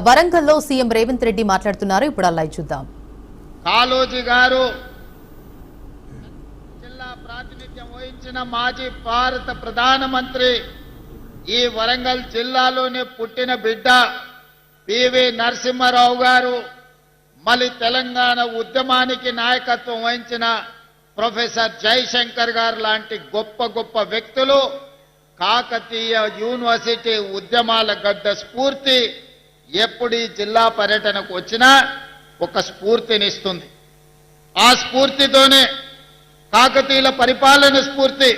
వరంగల్లో సీఎం రేవంత్ రెడ్డి మాట్లాడుతున్నారు. ఇప్పుడు లైవ్ చూద్దాం. కాళోజీ గారు జిల్లా ప్రాతినిధ్యం వహించిన మాజీ భారత ప్రధానమంత్రి, ఈ వరంగల్ జిల్లాలోనే పుట్టిన బిడ్డ పివి నరసింహారావు గారు, మళ్ళీ తెలంగాణ ఉద్యమానికి నాయకత్వం వహించిన ప్రొఫెసర్ జయశంకర్ గారు లాంటి గొప్ప గొప్ప వ్యక్తులు కాకతీయ యూనివర్సిటీ ఉద్యమాల గడ్డ స్ఫూర్తి ఎప్పుడు ఈ జిల్లా పర్యటనకు వచ్చినా ఒక స్ఫూర్తినిస్తుంది. ఆ స్ఫూర్తితోనే కాకతీయుల పరిపాలన స్ఫూర్తి,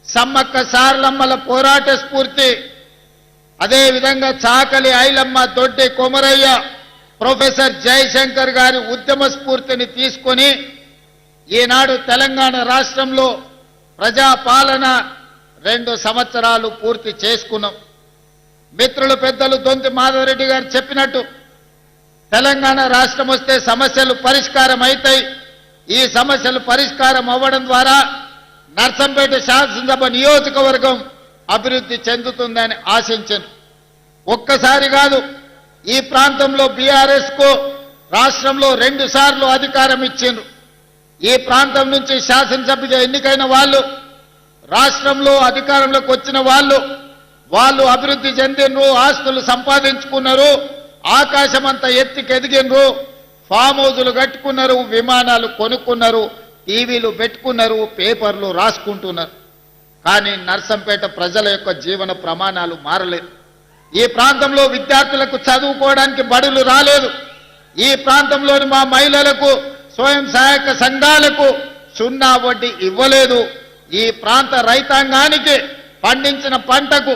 సమ్మక్క సారలమ్మల పోరాట స్ఫూర్తి, అదేవిధంగా చాకలి ఐలమ్మ, దొడ్డి కొమరయ్య, ప్రొఫెసర్ జయశంకర్ గారి ఉద్యమ స్ఫూర్తిని తీసుకొని ఈనాడు తెలంగాణ రాష్ట్రంలో ప్రజాపాలన 2 సంవత్సరాలు పూర్తి చేసుకున్నాం. మిత్రులు పెద్దలు దొంతి మాధవరెడ్డి గారు చెప్పినట్టు తెలంగాణ రాష్ట్రం వస్తే సమస్యలు పరిష్కారం అవుతాయి. ఈ సమస్యలు పరిష్కారం అవ్వడం ద్వారా నర్సంపేట శాసనసభ నియోజకవర్గం అభివృద్ధి చెందుతుందని ఆశించాను. ఒక్కసారి కాదు, ఈ ప్రాంతంలో బీఆర్ఎస్ కు రాష్ట్రంలో 2 సార్లు అధికారం ఇచ్చిండ్రు. ఈ ప్రాంతం నుంచి శాసనసభ్యుగా ఎన్నికైన వాళ్ళు, రాష్ట్రంలో అధికారంలోకి వచ్చిన వాళ్ళు అభివృద్ధి చెందినరు, ఆస్తులు సంపాదించుకున్నారు, ఆకాశమంతా ఎత్తికెదిగినరు, ఫామ్ హౌజులు కట్టుకున్నారు, విమానాలు కొనుక్కున్నారు, టీవీలు పెట్టుకున్నారు, పేపర్లు రాసుకుంటున్నారు. కానీ నర్సంపేట ప్రజల యొక్క జీవన ప్రమాణాలు మారలేదు. ఈ ప్రాంతంలో విద్యార్థులకు చదువుకోవడానికి బడులు రాలేదు. ఈ ప్రాంతంలోని మా మహిళలకు, స్వయం సహాయక సంఘాలకు 0 వడ్డీ ఇవ్వలేదు. ఈ ప్రాంత రైతాంగానికి పండించిన పంటకు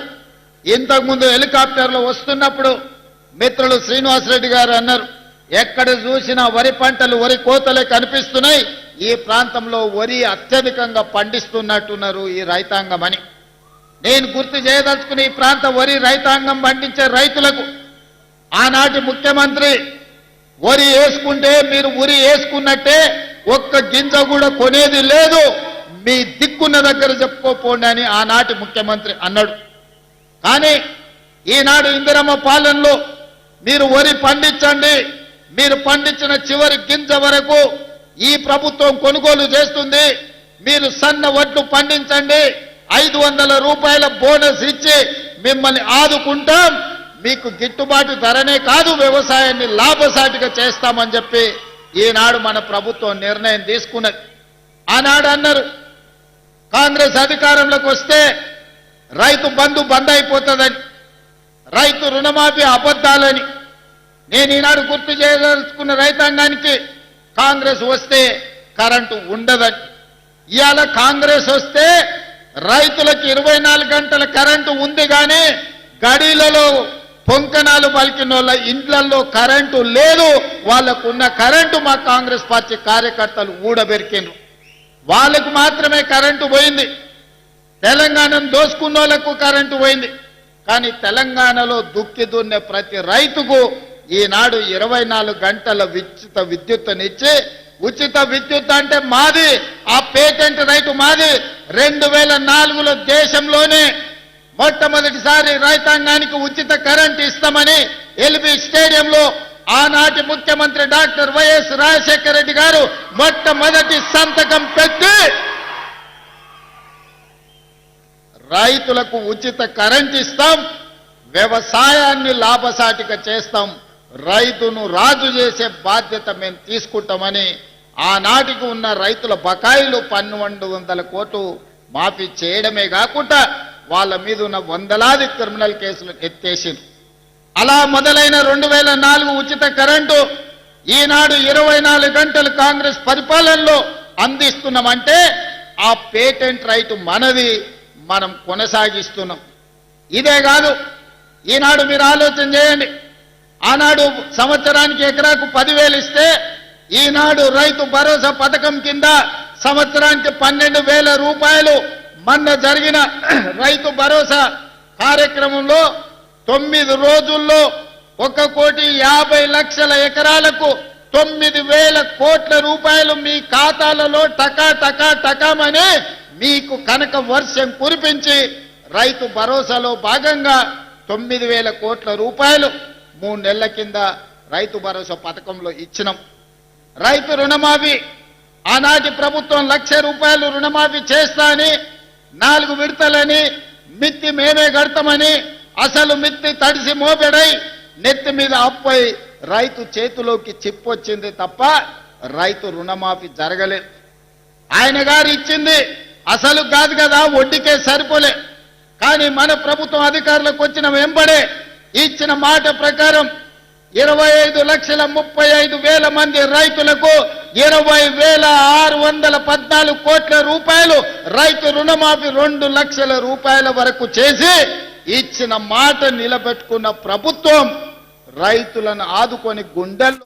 ఇంతకుముందు హెలికాప్టర్లు వస్తున్నప్పుడు మిత్రులు శ్రీనివాసరెడ్డి గారు అన్నారు, ఎక్కడ చూసినా వరి పంటలు, వరి కోతలే కనిపిస్తున్నాయి, ఈ ప్రాంతంలో వరి అత్యధికంగా పండిస్తున్నట్టున్నారు ఈ రైతాంగం అని. నేను గుర్తు చేయదలుచుకుని ఈ ప్రాంత వరి రైతాంగం పండించే రైతులకు ఆనాటి ముఖ్యమంత్రి వరి వేసుకుంటే మీరు ఉరి వేసుకున్నట్టే, ఒక్క గింజ కూడా కొనేది లేదు, మీ దిక్కున్న దగ్గర చెప్పుకోపోండి అని ఆనాటి ముఖ్యమంత్రి అన్నాడు. కానీ ఈనాడు ఇందిరమ్మ పాలనలో మీరు వరి పండించండి, మీరు పండించిన చివరి గింజ వరకు ఈ ప్రభుత్వం కొనుగోలు చేస్తుంది, మీరు సన్న వడ్లు పండించండి, 500 రూపాయల బోనస్ ఇచ్చి మిమ్మల్ని ఆదుకుంటాం, మీకు గిట్టుబాటు ధరనే కాదు వ్యవసాయాన్ని లాభసాటిగా చేస్తామని చెప్పి ఈనాడు మన ప్రభుత్వం నిర్ణయం తీసుకున్నది. ఆనాడు అన్నారు కాంగ్రెస్ అధికారంలోకి వస్తే రైతు బంధు బంద్ అయిపోతుందని, రైతు రుణమాఫీ అబద్ధాలని. నేను ఈనాడు గుర్తు చేయదలుచుకున్న రైతాంగానికి కాంగ్రెస్ వస్తే కరెంటు ఉండదని. ఇవాళ కాంగ్రెస్ వస్తే రైతులకు 24 గంటల కరెంటు ఉంది, కానీ గడిలలో పొంకనాలు పలికిన వాళ్ళ ఇండ్లలో కరెంటు లేదు. వాళ్ళకున్న కరెంటు మా కాంగ్రెస్ పార్టీ కార్యకర్తలు ఊడబెరికిండ్రు. వాళ్ళకు మాత్రమే కరెంటు పోయింది, తెలంగాణను దోసుకున్న వాళ్ళకు కరెంటు పోయింది. కానీ తెలంగాణలో దుక్కి దున్నే ప్రతి రైతుకు ఈనాడు 24 గంటల ఉచిత విద్యుత్తునిచ్చి, ఉచిత విద్యుత్ అంటే మాది, ఆ పేటెంట్ రైతు మాది. 2004లో దేశంలోనే మొట్టమొదటిసారి రైతాంగానికి ఉచిత కరెంట్ ఇస్తామని ఎల్బీ స్టేడియంలో ఆనాటి ముఖ్యమంత్రి డాక్టర్ వైఎస్ రాజశేఖర రెడ్డి గారు మొట్టమొదటి సంతకం పెట్టి రైతులకు ఉచిత కరెంట్ ఇస్తాం, వ్యవసాయాన్ని లాభసాటిగా చేస్తాం, రైతును రాజు చేసే బాధ్యత మేము తీసుకుంటామని ఆనాటికి ఉన్న రైతుల బకాయిలు 1200 కోట్లు మాఫీ చేయడమే కాకుండా వాళ్ళ మీద ఉన్న వందలాది క్రిమినల్ కేసులు ఎత్తేసింది. అలా మొదలైన 2004 ఉచిత కరెంటు ఈనాడు 24 గంటలు కాంగ్రెస్ పరిపాలనలో అందిస్తున్నామంటే ఆ పేటెంట్ రైట్ మనది, మనం కొనసాగిస్తున్నాం. ఇదే కాదు, ఈనాడు మీరు ఆలోచన చేయండి, ఆనాడు సంవత్సరానికి ఎకరాకు 10,000 ఇస్తే ఈనాడు రైతు భరోసా పథకం కింద సంవత్సరానికి 12,000 రూపాయలు. మొన్న జరిగిన రైతు భరోసా కార్యక్రమంలో 9 రోజుల్లో 1,50,00,000 ఎకరాలకు 9,000 కోట్ల రూపాయలు మీ ఖాతాలలో టకా టకా టకామని మీకు కనక వర్షం కురిపించి రైతు భరోసాలో భాగంగా 9,000 కోట్ల రూపాయలు 3 నెలల కింద రైతు భరోసా పథకంలో ఇచ్చినాం. రైతు రుణమాఫీ ఆనాటి ప్రభుత్వం ₹1,00,000 రుణమాఫీ చేస్తా అని 4 విడతలని మిత్తి మేమే కడతామని అసలు మిత్తి తడిసి మోపెడై నెత్తి మీద అప్పై రైతు చేతిలోకి చిప్పొచ్చింది తప్ప రైతు రుణమాఫీ జరగలేదు. ఆయన గారు ఇచ్చింది అసలు కాదు కదా, వడ్డీకే సరిపోలే. కానీ మన ప్రభుత్వం అధికారులకు వచ్చిన వెంబడే ఇచ్చిన మాట ప్రకారం 25,35,000 మంది రైతులకు 20,614 కోట్ల రూపాయలు రైతు రుణమాఫీ 2 లక్షల రూపాయల వరకు చేసి ఇచ్చిన మాట నిలబెట్టుకున్న ప్రభుత్వం రైతులను ఆదుకొని గుండెల్లో